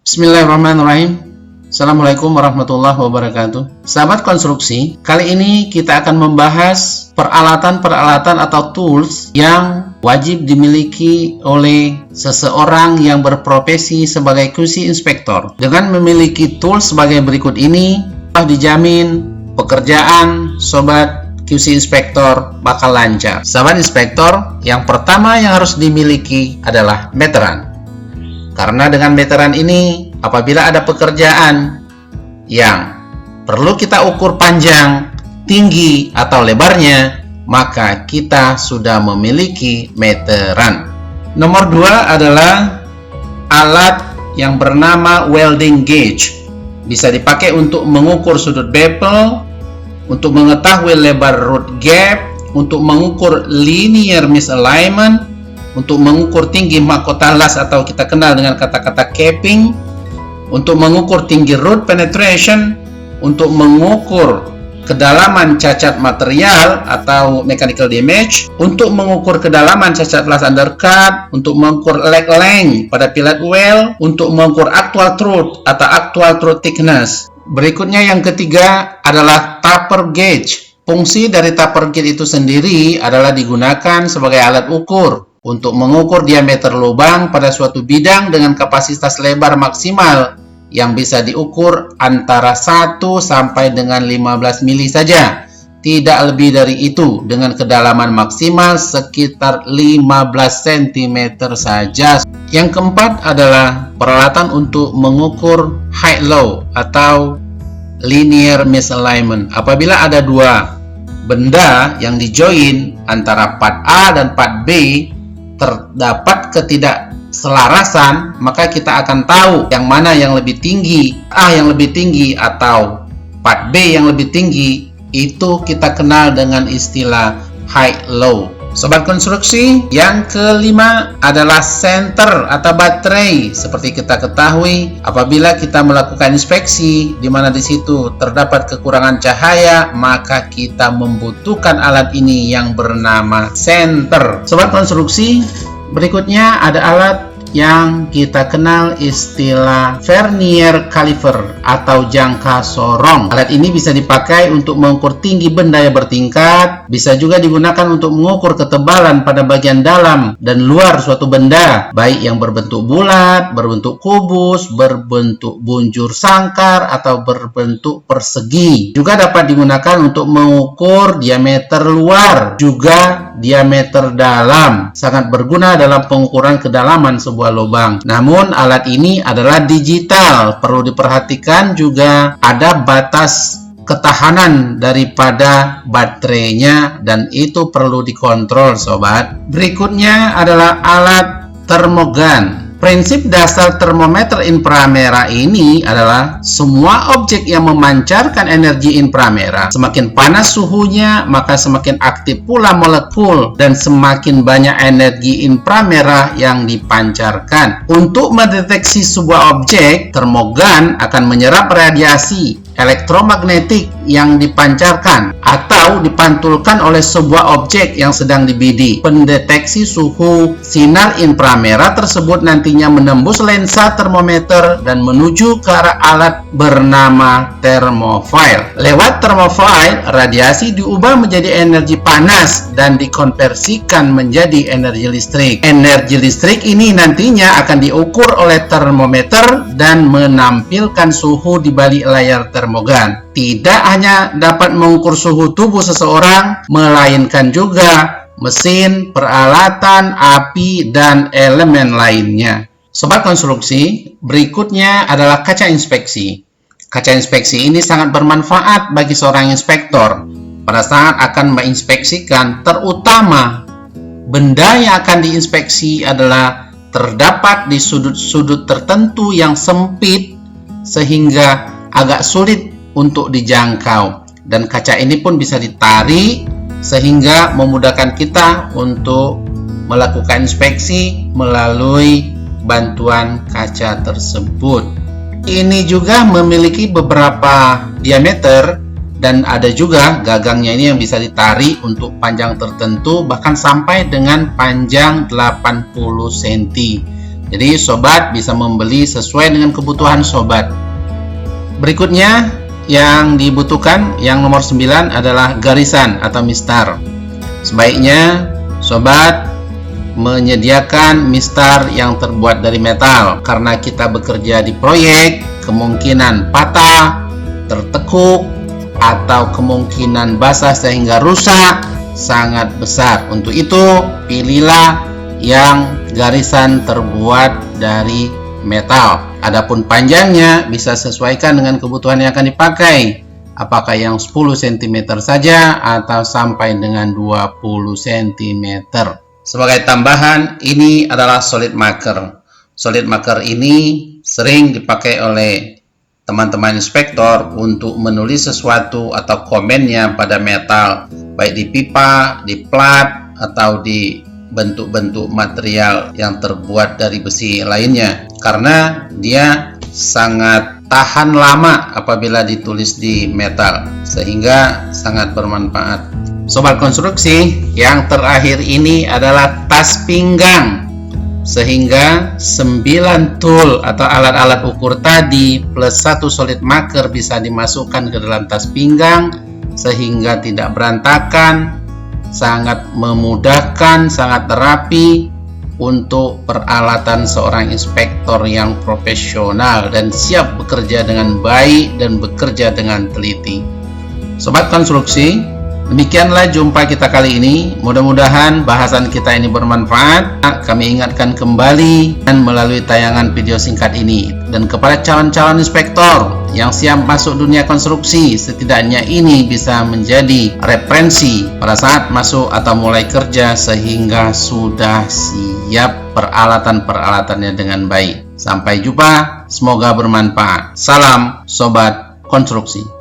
Bismillahirrahmanirrahim. Assalamualaikum warahmatullahi wabarakatuh. Sahabat konstruksi, kali ini kita akan membahas peralatan-peralatan atau tools yang wajib dimiliki oleh seseorang yang berprofesi sebagai QC Inspector. Dengan memiliki tools sebagai berikut ini, telah dijamin pekerjaan sobat QC Inspector bakal lancar. Sahabat inspektor, yang pertama yang harus dimiliki adalah meteran. Karena dengan meteran ini, apabila ada pekerjaan yang perlu kita ukur panjang, tinggi, atau lebarnya, maka kita sudah memiliki meteran. Nomor 2 adalah alat yang bernama welding gauge. Bisa dipakai untuk mengukur sudut bevel, untuk mengetahui lebar root gap, untuk mengukur linear misalignment, untuk mengukur tinggi mahkota las atau kita kenal dengan kata-kata capping, untuk mengukur tinggi root penetration, untuk mengukur kedalaman cacat material atau mechanical damage, untuk mengukur kedalaman cacat las undercut, untuk mengukur leg length pada pilot well, untuk mengukur actual truth atau actual truth thickness. Berikutnya yang ketiga adalah taper gauge. Fungsi dari taper gauge itu sendiri adalah digunakan sebagai alat ukur untuk mengukur diameter lubang pada suatu bidang dengan kapasitas lebar maksimal yang bisa diukur antara 1 sampai dengan 15 mili saja, tidak lebih dari itu, dengan kedalaman maksimal sekitar 15 cm saja. Yang keempat adalah peralatan untuk mengukur high-low atau linear misalignment. Apabila ada dua benda yang dijoin antara part A dan part B, terdapat ketidakselarasan, maka kita akan tahu yang mana yang lebih tinggi, A yang lebih tinggi atau part B yang lebih tinggi. Itu kita kenal dengan istilah high-low. Sobat konstruksi, yang kelima adalah senter atau baterai. Seperti kita ketahui, apabila kita melakukan inspeksi di mana di situ terdapat kekurangan cahaya, maka kita membutuhkan alat ini yang bernama senter. Sobat konstruksi, berikutnya ada alat yang kita kenal istilah vernier caliper atau jangka sorong. Alat ini bisa dipakai untuk mengukur tinggi benda yang bertingkat, bisa juga digunakan untuk mengukur ketebalan pada bagian dalam dan luar suatu benda, baik yang berbentuk bulat, berbentuk kubus, berbentuk bunjur sangkar, atau berbentuk persegi. Juga dapat digunakan untuk mengukur diameter luar, juga diameter dalam. Sangat berguna dalam pengukuran kedalaman sebuah lubang. Namun alat ini adalah digital. Perlu diperhatikan juga ada batas ketahanan daripada baterainya dan itu perlu dikontrol sobat. Berikutnya adalah alat termogan. Prinsip dasar termometer inframerah ini adalah semua objek yang memancarkan energi inframerah, semakin panas suhunya, maka semakin aktif pula molekul dan semakin banyak energi inframerah yang dipancarkan. Untuk mendeteksi sebuah objek, termogan akan menyerap radiasi elektromagnetik yang dipancarkan atau dipantulkan oleh sebuah objek yang sedang dibidik. Pendeteksi suhu sinar inframerah tersebut nantinya menembus lensa termometer dan menuju ke arah alat bernama thermophile. Lewat thermophile, radiasi diubah menjadi energi panas dan dikonversikan menjadi energi listrik. Energi listrik ini nantinya akan diukur oleh termometer dan menampilkan suhu di balik layar termogan. Tidak hanya dapat mengukur suhu tubuh seseorang, melainkan juga mesin, peralatan, api, dan elemen lainnya. Sobat konstruksi, berikutnya adalah kaca inspeksi. Kaca inspeksi ini sangat bermanfaat bagi seorang inspektor pada saat akan menginspeksikan, terutama benda yang akan diinspeksi adalah terdapat di sudut-sudut tertentu yang sempit sehingga agak sulit untuk dijangkau, dan kaca ini pun bisa ditarik sehingga memudahkan kita untuk melakukan inspeksi melalui bantuan kaca tersebut. Ini juga memiliki beberapa diameter dan ada juga gagangnya ini yang bisa ditarik untuk panjang tertentu, bahkan sampai dengan panjang 80 cm. Jadi sobat bisa membeli sesuai dengan kebutuhan sobat. Berikutnya yang dibutuhkan, yang nomor 9 adalah garisan atau mistar. Sebaiknya sobat menyediakan mistar yang terbuat dari metal, karena kita bekerja di proyek, kemungkinan patah, tertekuk, atau kemungkinan basah sehingga rusak sangat besar. Untuk itu pilihlah yang garisan terbuat dari metal. Adapun panjangnya bisa sesuaikan dengan kebutuhan yang akan dipakai, apakah yang 10 cm saja atau sampai dengan 20 cm. Sebagai tambahan, ini adalah solid marker. Solid marker ini sering dipakai oleh teman-teman inspektor untuk menulis sesuatu atau komennya pada metal, baik di pipa, di plat, atau di bentuk-bentuk material yang terbuat dari besi lainnya, karena dia sangat tahan lama apabila ditulis di metal, sehingga sangat bermanfaat. Sobat konstruksi, yang terakhir ini adalah tas pinggang, sehingga 9 tool atau alat-alat ukur tadi plus 1 solid marker bisa dimasukkan ke dalam tas pinggang sehingga tidak berantakan, sangat memudahkan, sangat rapi untuk peralatan seorang inspektor yang profesional dan siap bekerja dengan baik dan bekerja dengan teliti. Sobat konstruksi, demikianlah jumpa kita kali ini. Mudah-mudahan bahasan kita ini bermanfaat. Kami ingatkan kembali dan melalui tayangan video singkat ini, dan kepada calon-calon inspektor yang siap masuk dunia konstruksi, setidaknya ini bisa menjadi referensi pada saat masuk atau mulai kerja, sehingga sudah siap peralatan-peralatannya dengan baik. Sampai jumpa, semoga bermanfaat. Salam Sobat Konstruksi.